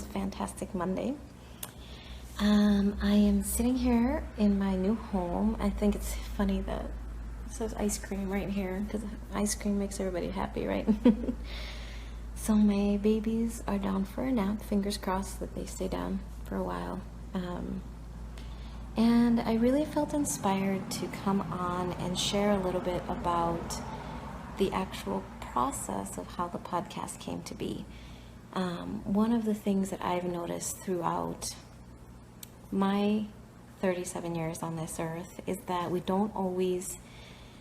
this fantastic Monday. I am sitting here in my new home. I think it's funny that it says ice cream right here because ice cream makes everybody happy, right? So my babies are down for a nap. Fingers crossed that they stay down for a while. And I really felt inspired to come on and share a little bit about the actual process of how the podcast came to be. One of the things that I've noticed throughout my 37 years on this earth is that we don't always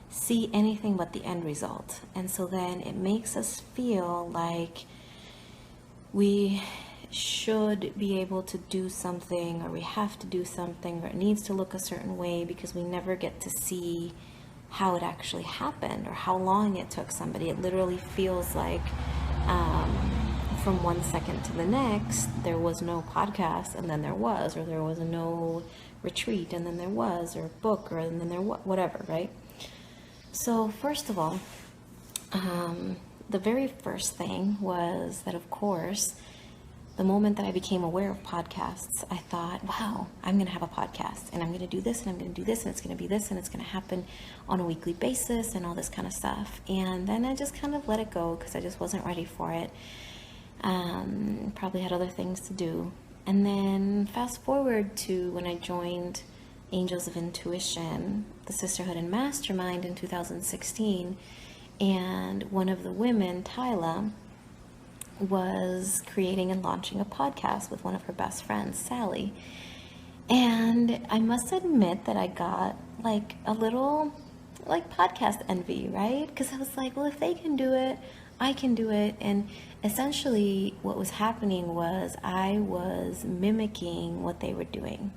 see anything but the end result. And so then it makes us feel like we should be able to do something, or we have to do something, or it needs to look a certain way, because we never get to see how it actually happened or how long it took somebody. It literally feels like from 1 second to the next, there was no podcast and then there was, or there was no retreat and then there was, or book, or and then there was, whatever, right? So first of all, the very first thing was that, of course, the moment that I became aware of podcasts, I thought, wow, I'm going to have a podcast, and I'm going to do this, and I'm going to do this, and it's going to be this, and it's going to happen on a weekly basis, and all this kind of stuff. And then I just kind of let it go because I just wasn't ready for it. Probably had other things to do. And then fast forward to when I joined Angels of Intuition, the Sisterhood and Mastermind in 2016, and one of the women, Tyla, was creating and launching a podcast with one of her best friends, Sally. And I must admit that I got like a little like podcast envy, right? Because I was like, well, if they can do it, I can do it. And essentially what was happening was I was mimicking what they were doing.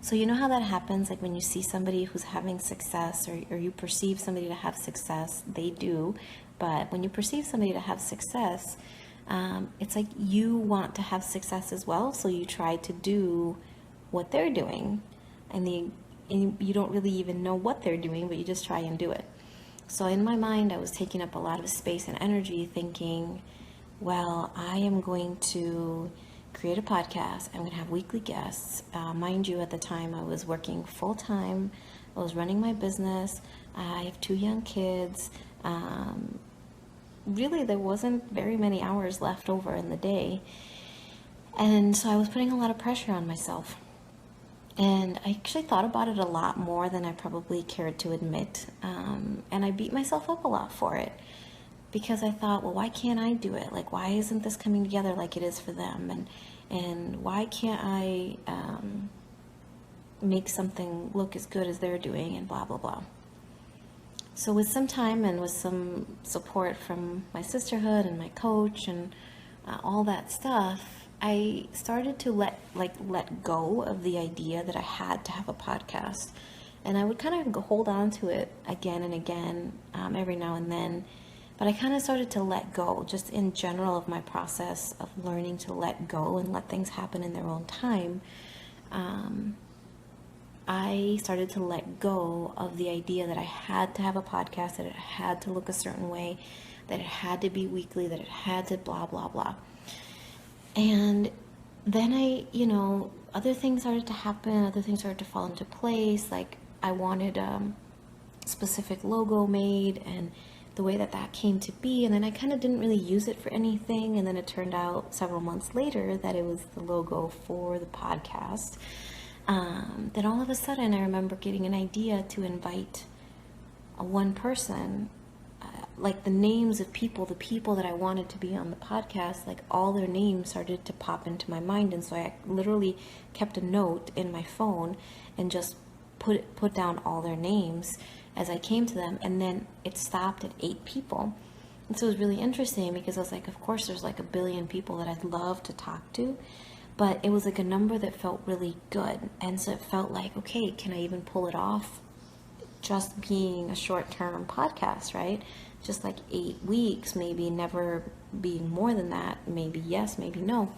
So you know how that happens, like when you see somebody who's having success, or you perceive somebody to have success, they do. But when you perceive somebody to have success, it's like you want to have success as well, so you try to do what they're doing, and you don't really even know what they're doing, but you just try and do it. So in my mind, I was taking up a lot of space and energy thinking, well, I am going to create a podcast. I'm going to have weekly guests. Mind you, at the time I was working full-time. I was running my business. I have 2 young kids. Really, there wasn't very many hours left over in the day. And so I was putting a lot of pressure on myself. And I actually thought about it a lot more than I probably cared to admit. And I beat myself up a lot for it, because I thought, well, why can't I do it? Like, why isn't this coming together like it is for them? And why can't I make something look as good as they're doing, and blah, blah, blah. So with some time and with some support from my sisterhood and my coach and all that stuff, I started to let go of the idea that I had to have a podcast. And I would kind of hold on to it again and again, every now and then. But I kind of started to let go, just in general, of my process of learning to let go and let things happen in their own time. I started to let go of the idea that I had to have a podcast, that it had to look a certain way, that it had to be weekly, that it had to blah, blah, blah. And then other things started to happen, other things started to fall into place. Like I wanted a specific logo made, and the way that came to be, and then I kind of didn't really use it for anything, and then it turned out several months later that it was the logo for the podcast. Then all of a sudden I remember getting an idea to invite one person, like the names of people, the people that I wanted to be on the podcast, like all their names started to pop into my mind. And so I literally kept a note in my phone and just put down all their names as I came to them. And then it stopped at 8 people. And so it was really interesting, because I was like, of course there's like a billion people that I'd love to talk to, but it was like a number that felt really good. And so it felt like, okay, can I even pull it off just being a short-term podcast, right? Just like 8 weeks, maybe never being more than that. Maybe yes, maybe no.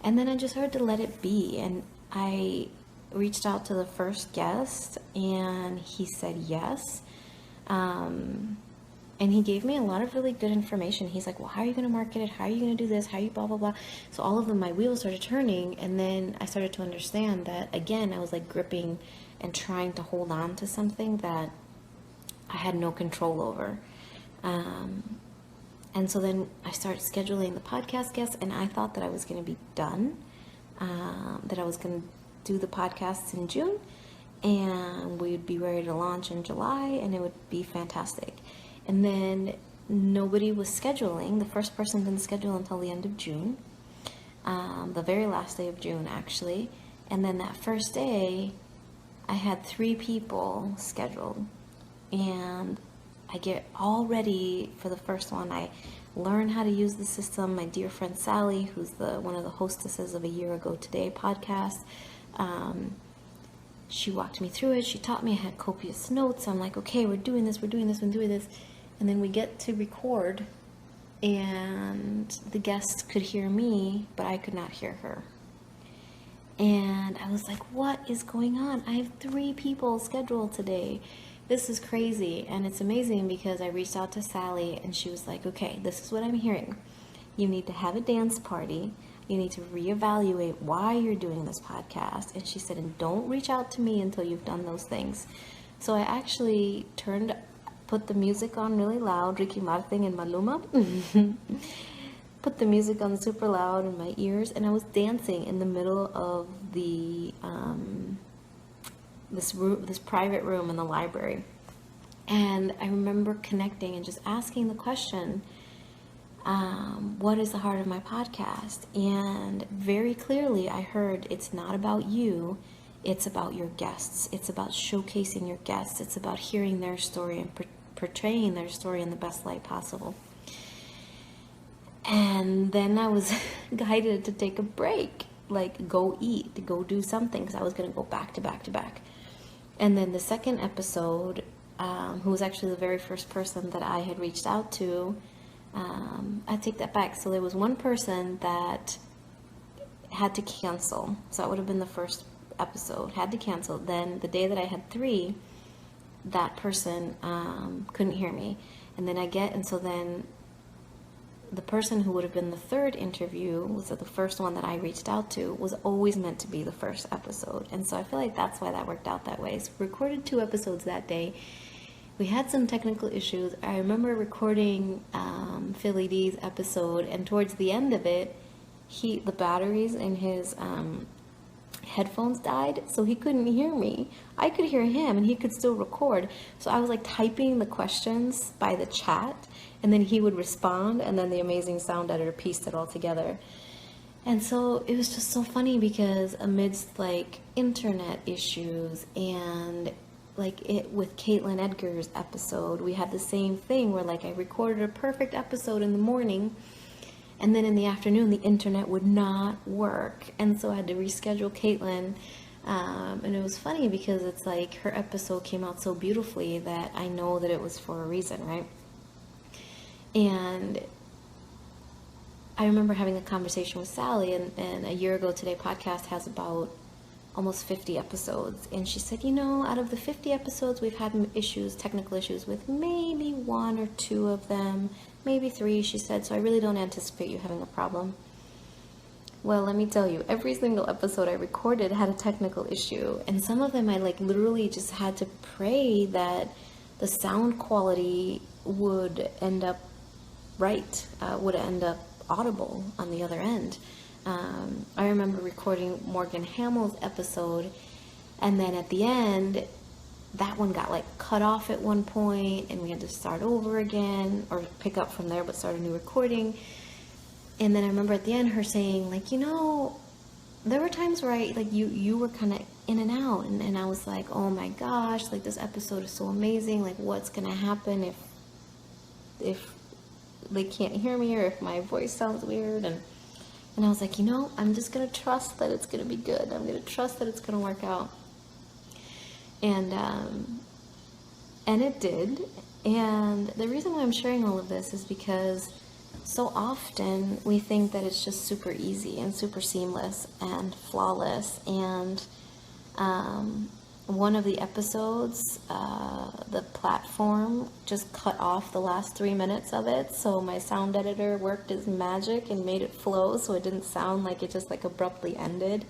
And then I just started to let it be. And I reached out to the first guest, and he said yes. And he gave me a lot of really good information. He's like, well, how are you going to market it? How are you going to do this? How are you blah, blah, blah. So all of them, my wheels started turning. And then I started to understand that, again, I was like gripping and trying to hold on to something that I had no control over. And so then I started scheduling the podcast guests, and I thought that I was going to be done, that I was going to do the podcasts in June, and we'd be ready to launch in July, and it would be fantastic. And then nobody was scheduling. The first person didn't schedule until the end of June, the very last day of June, actually. And then that first day, I had 3 people scheduled. And I get all ready for the first one. I learn how to use the system. My dear friend Sally, who's one of the hostesses of A Year Ago Today podcast, she walked me through it. She taught me. I had copious notes. I'm like, okay, we're doing this. And then we get to record, and the guest could hear me, but I could not hear her. And I was like, what is going on? I have 3 people scheduled today. This is crazy. And it's amazing because I reached out to Sally, and she was like, okay, this is what I'm hearing. You need to have a dance party. You need to reevaluate why you're doing this podcast. And she said, and don't reach out to me until you've done those things. So I actually put the music on really loud, Ricky Martin and Maluma. Put the music on super loud in my ears, and I was dancing in the middle of this private room in the library. And I remember connecting and just asking the question, what is the heart of my podcast? And very clearly I heard, it's not about you, it's about your guests. It's about showcasing your guests. It's about hearing their story and portraying their story in the best light possible. And then I was guided to take a break, like go eat, to go do something, because I was going to go back to back to back. And then the second episode, who was actually the very first person that I had reached out to, I take that back. So there was one person that had to cancel. So that would have been the first episode, had to cancel. Then the day that I had 3, that person couldn't hear me. And then so then the person who would have been the third interview, was the first one that I reached out to, was always meant to be the first episode. And so I feel like that's why that worked out that way. So we recorded 2 episodes that day. We had some technical issues. I remember recording Philly D's episode, and towards the end of it, the batteries in his headphones died, so he couldn't hear me. I could hear him, and he could still record. So I was like typing the questions by the chat, and then he would respond, and then the amazing sound editor pieced it all together. And so it was just so funny because amidst like internet issues and like it with Caitlin Edgar's episode, we had the same thing where like I recorded a perfect episode in the morning, and then in the afternoon the internet would not work, and so I had to reschedule Caitlin. And it was funny because it's like her episode came out so beautifully that I know that it was for a reason, right? And I remember having a conversation with Sally, and A Year Ago Today podcast has about almost 50 episodes. And she said, out of the 50 episodes, we've had technical issues with maybe 1 or 2 of them, maybe 3, she said, so I really don't anticipate you having a problem. Well, let me tell you, every single episode I recorded had a technical issue, and some of them I like literally just had to pray that the sound quality would end up right, would end up audible on the other end. I remember recording Morgan Hamill's episode, and then at the end, that one got like cut off at one point, and we had to start over again, or pick up from there, but start a new recording. And then I remember at the end her saying, like, there were times where you were kind of in and out, and I was like, oh my gosh, like this episode is so amazing, like what's gonna happen if they can't hear me, or if my voice sounds weird, and I was like, I'm just gonna trust that it's gonna be good. I'm gonna trust that it's gonna work out. And it did. And the reason why I'm sharing all of this is because so often we think that it's just super easy and super seamless and flawless, and one of the episodes, the platform just cut off the last 3 minutes of it, so my sound editor worked as magic and made it flow so it didn't sound like it just like abruptly ended.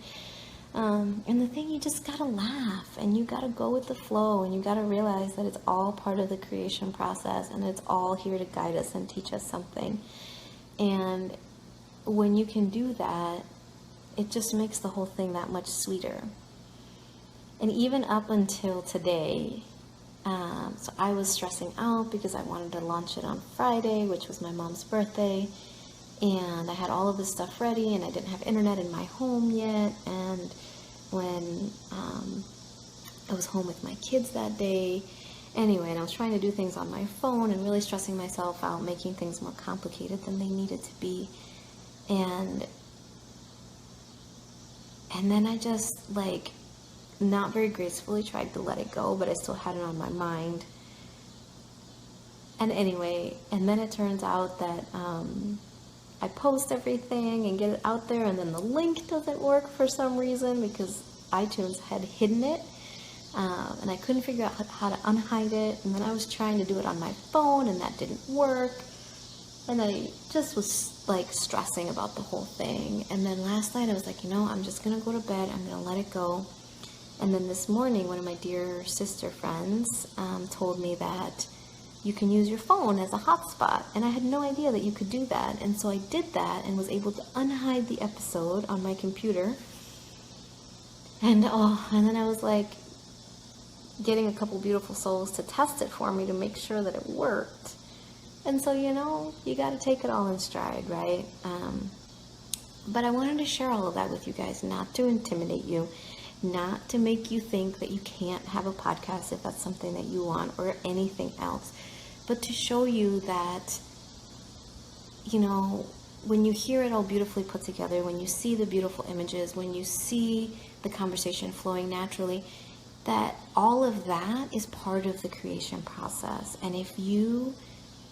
And the thing, you just gotta laugh and you gotta go with the flow, and you gotta realize that it's all part of the creation process, and it's all here to guide us and teach us something. And when you can do that, it just makes the whole thing that much sweeter. And even up until today, so I was stressing out because I wanted to launch it on Friday, which was my mom's birthday, and I had all of this stuff ready, and I didn't have internet in my home yet. And when I was home with my kids that day, anyway, and I was trying to do things on my phone and really stressing myself out, making things more complicated than they needed to be. And then I just, like, not very gracefully tried to let it go, but I still had it on my mind. And anyway, and then it turns out that I post everything and get it out there, and then the link doesn't work for some reason because iTunes had hidden it, and I couldn't figure out how to unhide it. And then I was trying to do it on my phone, and that didn't work. And I just was like stressing about the whole thing. And then last night I was like, I'm just gonna go to bed. I'm gonna let it go. And then this morning, one of my dear sister friends told me that you can use your phone as a hotspot, and I had no idea that you could do that. And so I did that and was able to unhide the episode on my computer. And then I was like getting a couple beautiful souls to test it for me to make sure that it worked. And so, you got to take it all in stride, right? But I wanted to share all of that with you guys, not to intimidate you, not to make you think that you can't have a podcast if that's something that you want, or anything else, but to show you that, when you hear it all beautifully put together, when you see the beautiful images, when you see the conversation flowing naturally, that all of that is part of the creation process. And if you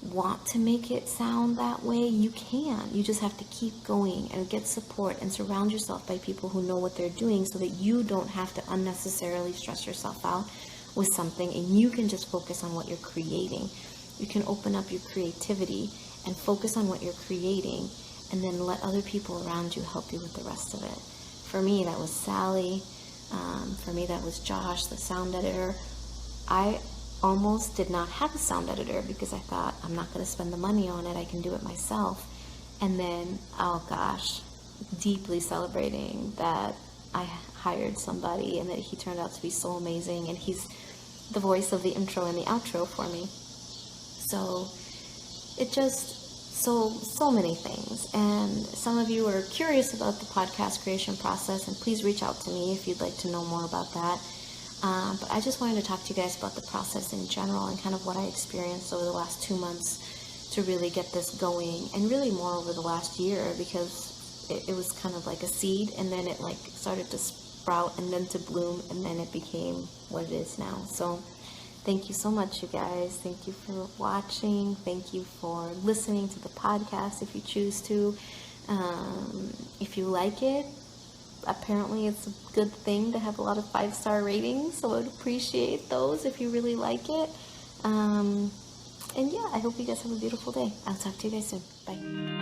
want to make it sound that way, you can. You just have to keep going and get support and surround yourself by people who know what they're doing, so that you don't have to unnecessarily stress yourself out with something, and you can just focus on what you're creating. You can open up your creativity and focus on what you're creating, and then let other people around you help you with the rest of it. For me, that was Sally. For me, that was Josh, the sound editor. I almost did not have a sound editor because I thought, I'm not going to spend the money on it, I can do it myself. And then, oh gosh, deeply celebrating that I hired somebody and that he turned out to be so amazing, and he's the voice of the intro and the outro for me. So it just, so many things. And some of you are curious about the podcast creation process, and please reach out to me if you'd like to know more about that. But I just wanted to talk to you guys about the process in general and kind of what I experienced over the last 2 months to really get this going, and really more over the last year, because it was kind of like a seed, and then it like started to sprout and then to bloom, and then it became what it is now. So thank you so much, you guys. Thank you for watching. Thank you for listening to the podcast if you choose to. If you like it, apparently it's a good thing to have a lot of 5-star ratings, so I would appreciate those if you really like it. And yeah, I hope you guys have a beautiful day. I'll talk to you guys soon. Bye.